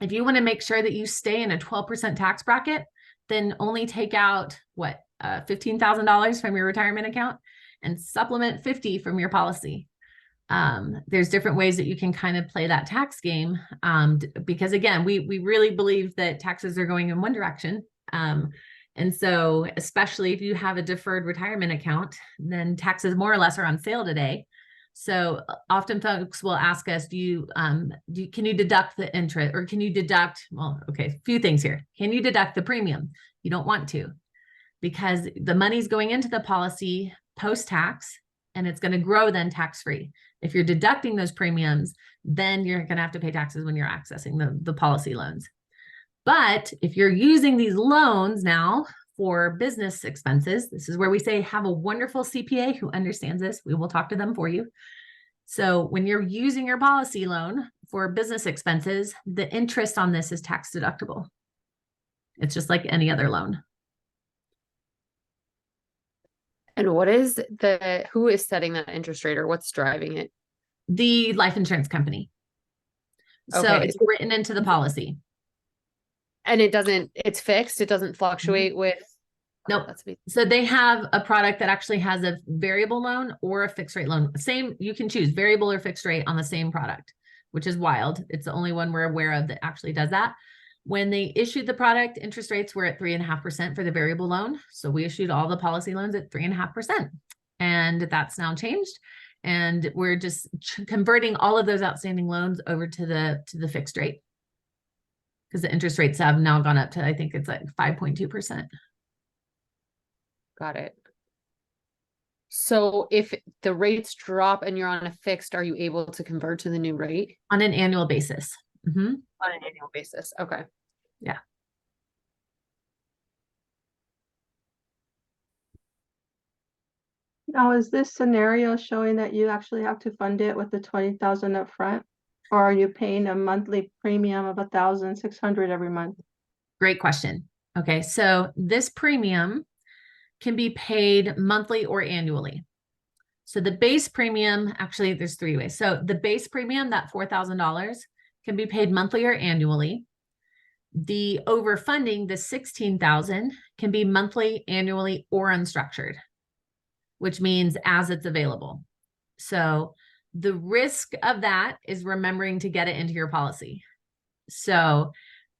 If you want to make sure that you stay in a 12% tax bracket, then only take out what, $15,000 from your retirement account and supplement 50 from your policy. There's different ways that you can kind of play that tax game. Because again, we really believe that taxes are going in one direction. And so, especially if you have a deferred retirement account, then taxes more or less are on sale today. So often folks will ask us, can you deduct the interest, or can you deduct, well, okay, a few things here. Can you deduct the premium? You don't want to, because the money's going into the policy post-tax and it's going to grow then tax-free. If you're deducting those premiums, then you're going to have to pay taxes when you're accessing the policy loans. But if you're using these loans now for business expenses, this is where we say, have a wonderful CPA who understands this. We will talk to them for you. So when you're using your policy loan for business expenses, the interest on this is tax deductible. It's just like any other loan. And who is setting that interest rate, or what's driving it? The life insurance company. So Okay. it's written into the policy. And it's fixed. It doesn't fluctuate with. Nope. That's me. So they have a product that actually has a variable loan or a fixed rate loan. Same, you can choose variable or fixed rate on the same product, which is wild. It's the only one we're aware of that actually does that. When they issued the product, interest rates were at 3.5% for the variable loan. So we issued all the policy loans at 3.5%. And that's now changed. And we're just converting all of those outstanding loans over to the fixed rate, because the interest rates have now gone up to, I think it's like 5.2%. Got it. So if the rates drop and you're on a fixed, are you able to convert to the new rate? On an annual basis. Mm-hmm. On an annual basis. Okay. Yeah. Now, is this scenario showing that you actually have to fund it with the 20,000 up front? Or are you paying a monthly premium of 1,600 every month? Great question. Okay, so this premium can be paid monthly or annually. So the base premium, actually, there's three ways. So the base premium, that $4,000, can be paid monthly or annually. The overfunding, the $16,000, can be monthly, annually, or unstructured, which means as it's available. So the risk of that is remembering to get it into your policy. So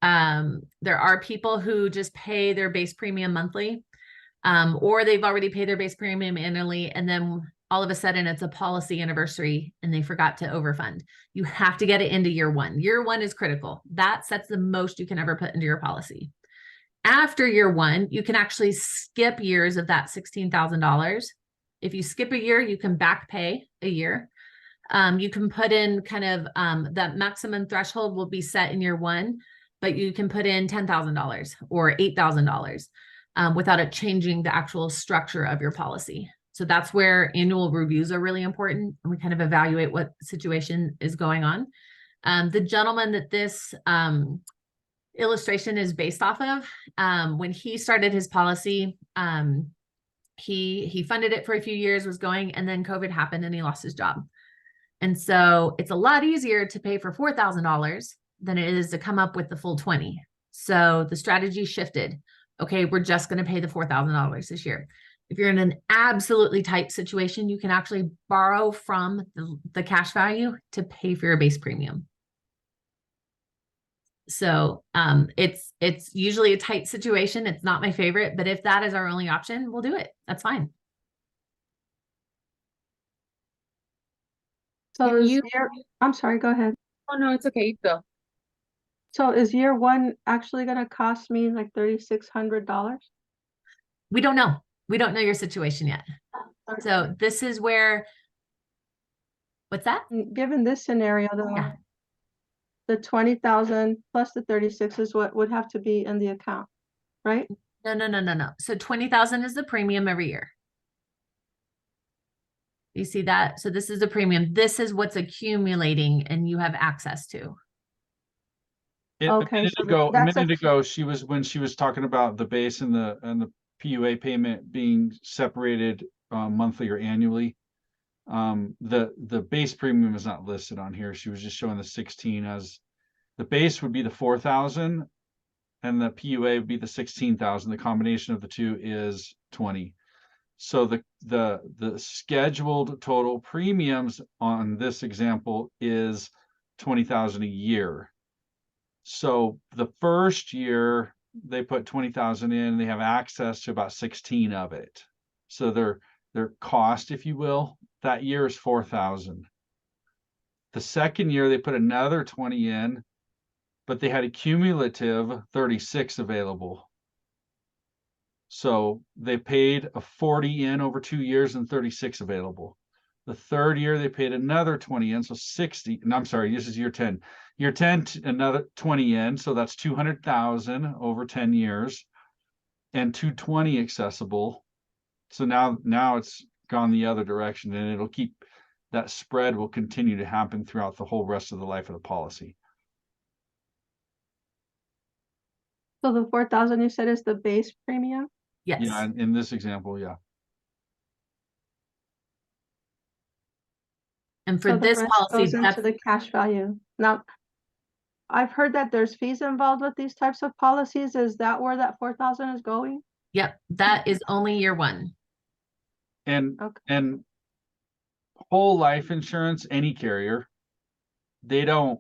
there are people who just pay their base premium monthly, or they've already paid their base premium annually, and then all of a sudden it's a policy anniversary and they forgot to overfund. You have to get it into year one. Year one is critical. That sets the most you can ever put into your policy. After year one, you can actually skip years of that $16,000. If you skip a year, you can back pay a year. You can put in kind of that maximum threshold will be set in year one, but you can put in $10,000 or $8,000 without it changing the actual structure of your policy. So that's where annual reviews are really important. And we kind of evaluate what situation is going on. The gentleman that this illustration is based off of, when he started his policy, he funded it for a few years, was going, and then COVID happened and he lost his job. And so it's a lot easier to pay for $4,000 than it is to come up with the full 20. So the strategy shifted. Okay, we're just going to pay the $4,000 this year. If you're in an absolutely tight situation, you can actually borrow from the cash value to pay for your base premium. So it's usually a tight situation. It's not my favorite, but if that is our only option, we'll do it. That's fine. So I'm sorry, go ahead. Oh, no, it's okay. You go. So is year one actually going to cost me like $3,600? We don't know. We don't know your situation yet. So this is where, what's that? Given this scenario though, Yeah. the 20,000 plus the 36 is what would have to be in the account, right? No. So 20,000 is the premium every year. You see that? So this is the premium. This is what's accumulating and you have access to. Okay, so A that's minute ago, when she was talking about the base and the PUA payment being separated monthly or annually. The base premium is not listed on here. She was just showing the 16 as the base would be the 4,000 and the PUA would be the 16,000. The combination of the two is 20. So the scheduled total premiums on this example is 20,000 a year. So the first year they put 20,000 in, they have access to about 16 of it. So their cost, if you will, that year is 4,000. The second year they put another 20 in, but they had a cumulative 36 available. So they paid a 40 in over 2 years and 36 available. The third year they paid another 20 in, so 60. And I'm sorry, this is year 10. Year 10, another 20 in, so that's 200,000 over 10 years, and 220 accessible. So now it's gone the other direction, and it'll keep, that spread will continue to happen throughout the whole rest of the life of the policy. So the 4,000 you said is the base premium? Yes. Yeah, in this example, yeah. And for So the this rest policy, goes into that's, the cash value. Now, I've heard that there's fees involved with these types of policies. Is that where that 4,000 is going? yep, that is only year one. And Okay. and whole life insurance, any carrier, they don't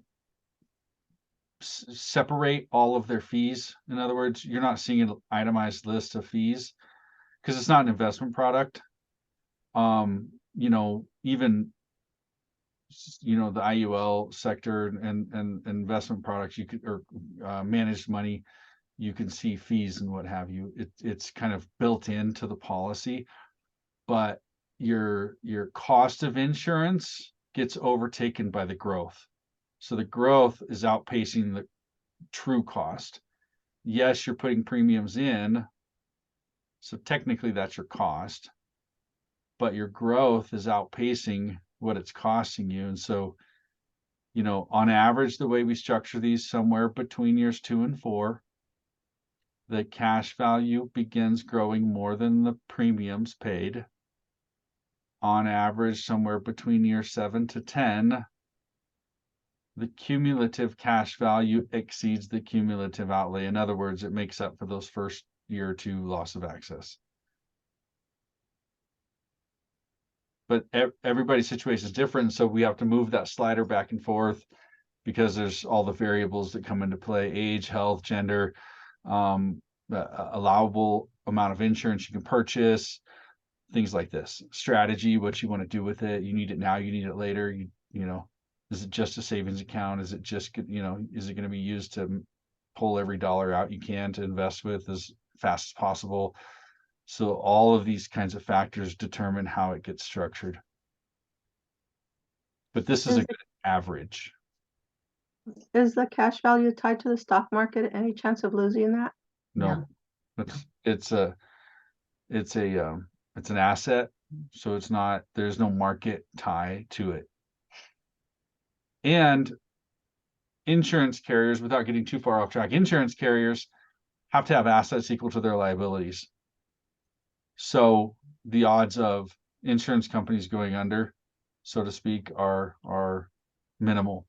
separate all of their fees. In other words, you're not seeing an itemized list of fees because it's not an investment product. Even the IUL sector and investment products, you could, or managed money, you can see fees and what have you. It's kind of built into the policy, but your cost of insurance gets overtaken by the growth. So the growth is outpacing the true cost. Yes, you're putting premiums in, so technically that's your cost, but your growth is outpacing what it's costing you. And so, on average, the way we structure these, somewhere between years 2 and 4, the cash value begins growing more than the premiums paid. On average, somewhere between year 7 to 10, the cumulative cash value exceeds the cumulative outlay. In other words, it makes up for those first year or two loss of access. But everybody's situation is different, so we have to move that slider back and forth because there's all the variables that come into play: age, health, gender, allowable amount of insurance you can purchase, things like this. Strategy, what you want to do with it. You need it now, you need it later. Is it just a savings account? Is it just, is it going to be used to pull every dollar out you can to invest with as fast as possible? So all of these kinds of factors determine how it gets structured. But this is a good average. Is the cash value tied to the stock market? Any chance of losing that? No, it's an asset. So there's no market tie to it. And insurance carriers, without getting too far off track, insurance carriers have to have assets equal to their liabilities. So the odds of insurance companies going under, so to speak, are minimal.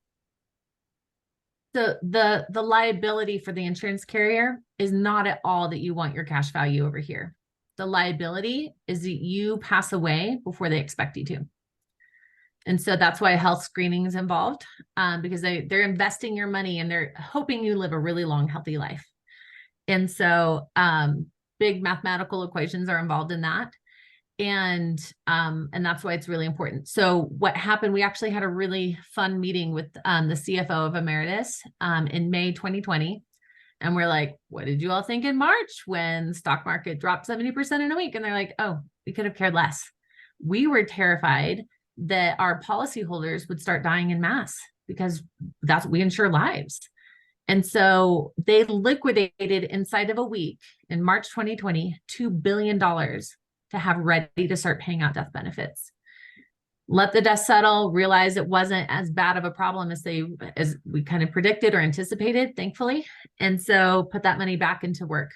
So the liability for the insurance carrier is not at all that you want your cash value over here. The liability is that you pass away before they expect you to. And so that's why health screening is involved, because they're investing your money and they're hoping you live a really long, healthy life. And so big mathematical equations are involved in that. And that's why it's really important. So what happened, we actually had a really fun meeting with the CFO of Emeritus in May 2020. And we're like, what did you all think in March when the stock market dropped 70% in a week? And they're like, oh, we could have cared less. We were terrified that our policyholders would start dying in mass because we insure lives. And so they liquidated inside of a week in March 2020, $2 billion to have ready to start paying out death benefits. let the dust settle, realize it wasn't as bad of a problem as we kind of predicted or anticipated, thankfully. And so put that money back into work.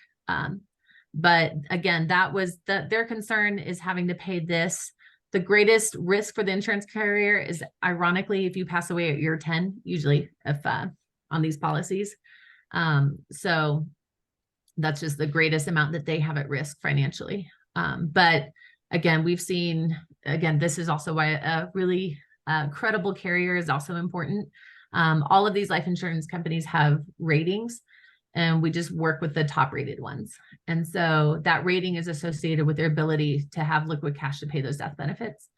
But again, that was their concern is having to pay this. The greatest risk for the insurance carrier is ironically, if you pass away at year 10, usually if on these policies. So that's just the greatest amount that they have at risk financially. But again, we've seen, this is also why a really credible carrier is also important. All of these life insurance companies have ratings, and we just work with the top rated ones. And so that rating is associated with their ability to have liquid cash to pay those death benefits.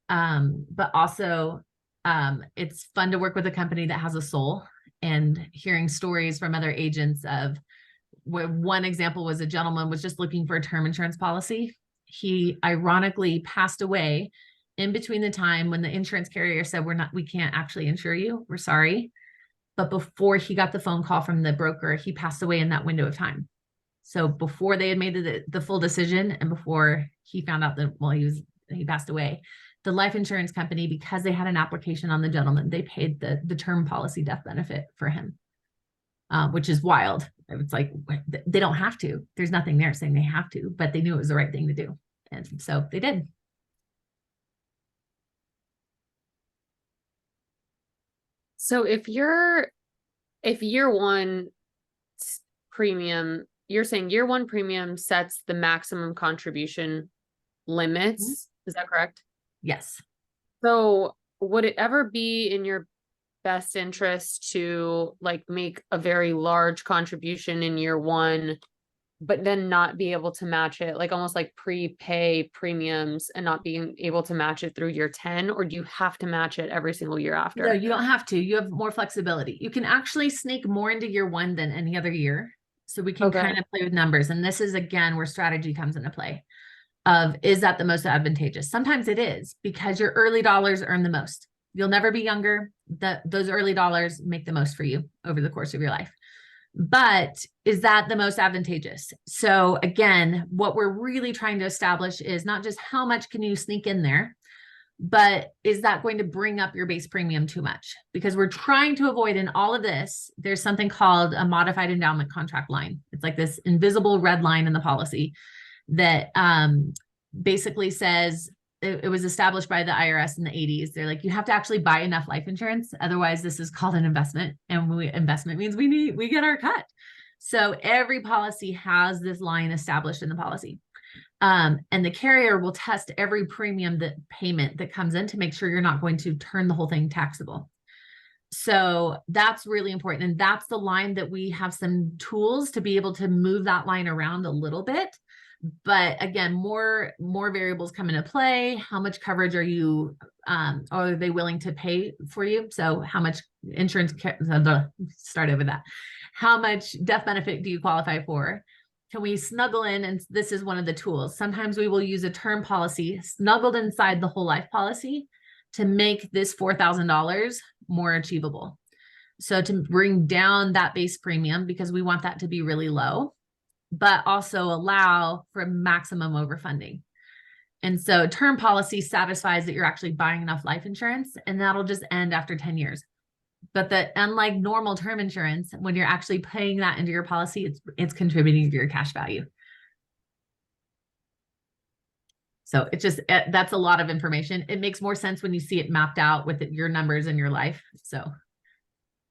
But also it's fun to work with a company that has a soul, and hearing stories from other agents of where one example was a gentleman was just looking for a term insurance policy. He ironically passed away in between the time when the insurance carrier said, we can't actually insure you. We're sorry. But before he got the phone call from the broker, he passed away in that window of time. So before they had made the full decision, and before he found out that, he passed away, the life insurance company, because they had an application on the gentleman, they paid the term policy death benefit for him, which is wild. It's like, they don't have to. There's nothing there saying they have to, but they knew it was the right thing to do. And so they did. So if year one premium, you're saying year one premium sets the maximum contribution limits, is that correct? Yes. So would it ever be in your best interest to like make a very large contribution in year one, but then not be able to match it, like almost like prepay premiums and not being able to match it through year 10? Or do you have to match it every single year after? No, you don't have to. You have more flexibility. You can actually sneak more into year one than any other year. So we can kind of play with numbers. And this is, again, where strategy comes into play of, is that the most advantageous? Sometimes it is, because your early dollars earn the most. You'll never be younger. Those early dollars make the most for you over the course of your life. But is that the most advantageous? So again, what we're really trying to establish is not just how much can you sneak in there, but is that going to bring up your base premium too much? Because we're trying to avoid, in all of this, there's something called a modified endowment contract line. It's like this invisible red line in the policy that basically says, it was established by the IRS in the 80s. They're like, you have to actually buy enough life insurance. Otherwise, this is called an investment. And investment means we get our cut. So every policy has this line established in the policy. And the carrier will test every premium payment that comes in to make sure you're not going to turn the whole thing taxable. So that's really important. And that's the line that we have some tools to be able to move that line around a little bit. But again, more variables come into play. How much coverage are they willing to pay for you? So how much insurance, start over that. How much death benefit do you qualify for? Can we snuggle in? And this is one of the tools. Sometimes we will use a term policy snuggled inside the whole life policy to make this $4,000 more achievable. So to bring down that base premium, because we want that to be really low, but also allow for maximum overfunding. And so term policy satisfies that you're actually buying enough life insurance, and that'll just end after 10 years. But unlike normal term insurance, when you're actually paying that into your policy, it's contributing to your cash value. So that's a lot of information. It makes more sense when you see it mapped out with your numbers in your life. So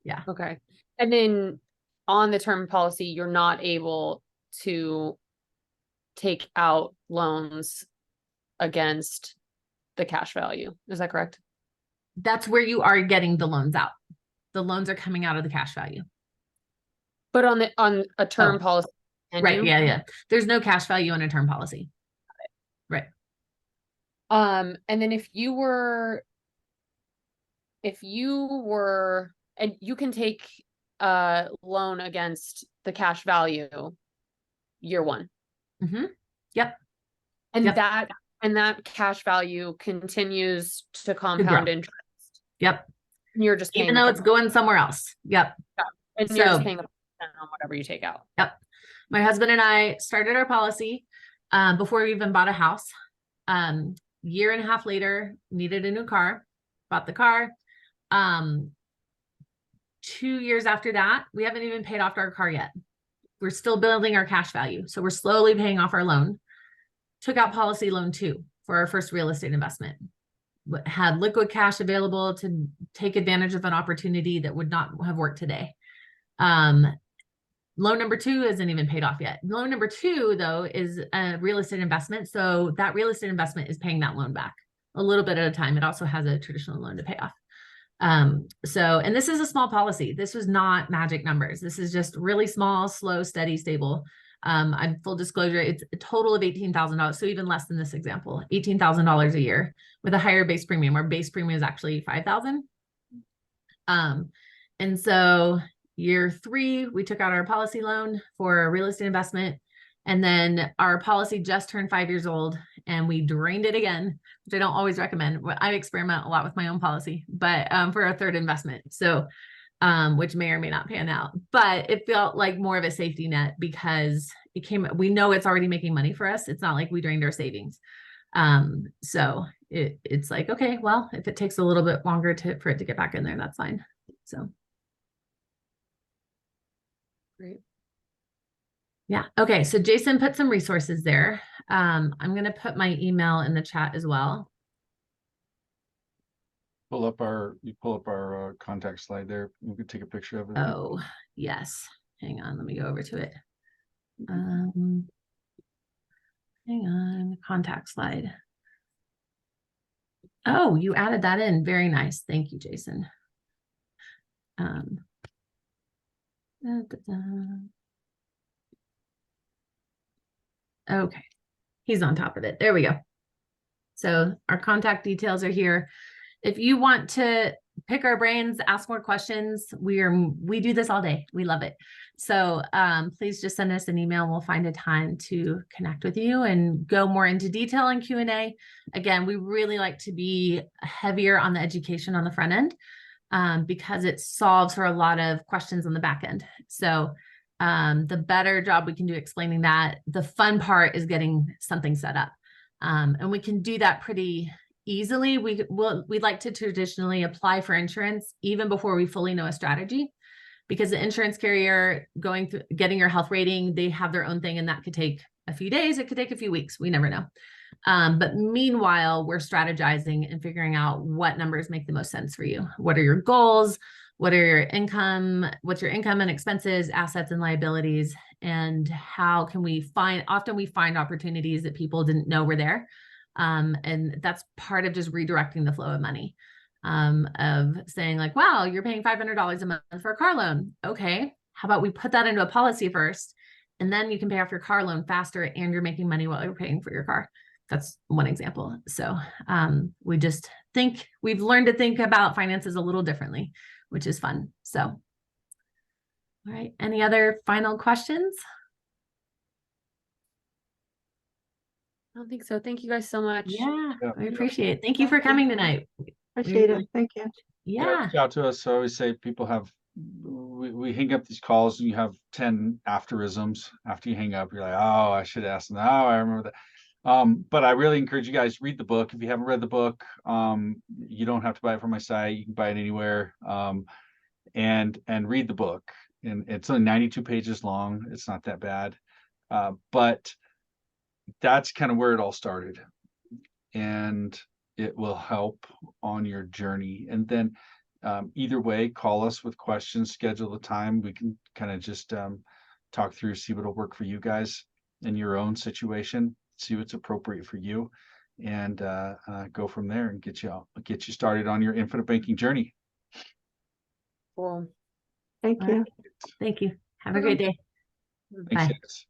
yeah. Okay. And then on the term policy, you're not able to take out loans against the cash value. Is that correct? That's where you are getting the loans out. The loans are coming out of the cash value. But on a term policy. Right. Yeah. There's no cash value on a term policy. Right. And then if you were, and you can take a loan against the cash value year one. Mm-hmm. Yep. And yep. that cash value continues to compound interest. Yep. And you're just paying, even though it's going somewhere else. Yep. Yeah. And you're just paying on whatever you take out. Yep. My husband and I started our policy before we even bought a house. year and a half later, needed a new car, bought the car. 2 years after that, we haven't even paid off our car yet. We're still building our cash value. So we're slowly paying off our loan. Took out policy loan 2 for our first real estate investment. Had liquid cash available to take advantage of an opportunity that would not have worked today. Loan number 2 isn't even paid off yet. Loan number 2, though, is a real estate investment. So that real estate investment is paying that loan back a little bit at a time. It also has a traditional loan to pay off. And this is a small policy. This was not magic numbers. This is just really small, slow, steady, stable. I'm full disclosure, it's a total of $18,000. So even less than this example, $18,000 a year with a higher base premium. Our base premium is actually $5,000. And so year 3, we took out our policy loan for a real estate investment. And then our policy just turned 5 years old and we drained it again, which I don't always recommend. I experiment a lot with my own policy, but for our 3rd investment. So, which may or may not pan out, but it felt like more of a safety net because we know it's already making money for us. It's not like we drained our savings. So it's like, okay, well, if it takes a little bit longer for it to get back in there, that's fine. So. Great. Yeah. Okay. So Jason put some resources there. I'm going to put my email in the chat as well. You pull up our contact slide there. We could take a picture of it. Oh, yes. Hang on. Let me go over to it. Hang on. Contact slide. Oh, you added that in. Very nice. Thank you, Jason. Okay. He's on top of it. There we go. So our contact details are here. If you want to pick our brains, ask more questions, we do this all day. We love it. So please just send us an email. We'll find a time to connect with you and go more into detail in Q&A. Again, we really like to be heavier on the education on the front end because it solves for a lot of questions on the back end. So the better job we can do explaining that, the fun part is getting something set up. And we can do that pretty easily. We'd like to traditionally apply for insurance even before we fully know a strategy, because the insurance carrier going through getting your health rating, they have their own thing, and that could take a few days. It could take a few weeks. We never know. But meanwhile, we're strategizing and figuring out what numbers make the most sense for you. What are your goals? What are your income? What's your income and expenses, assets and liabilities? And how can we often we find opportunities that people didn't know were there. And that's part of just redirecting the flow of money, of saying like, wow, you're paying $500 a month for a car loan. Okay. How about we put that into a policy first, and then you can pay off your car loan faster and you're making money while you're paying for your car. That's one example. So, we've learned to think about finances a little differently, which is fun. So, all right. Any other final questions? I don't think so. Thank you guys so much. Yeah, Yeah. I appreciate it. Thank you for coming tonight. Appreciate it. Thank you. Yeah. Reach out to us. So I always say people we hang up these calls and you have 10 afterisms after you hang up. You're like, oh, I should ask them. Oh, I remember that. But I really encourage you guys, read the book. If you haven't read the book, you don't have to buy it from my site. You can buy it anywhere. And read the book. And it's only 92 pages long. It's not that bad. But that's kind of where it all started. And it will help on your journey. And then either way, call us with questions, schedule the time. We can kind of just talk through, see what'll work for you guys in your own situation, see what's appropriate for you, and go from there and get you started on your infinite banking journey. Cool. Thank All you. right. Thank you. Have a great day. Thanks, Bye. guys.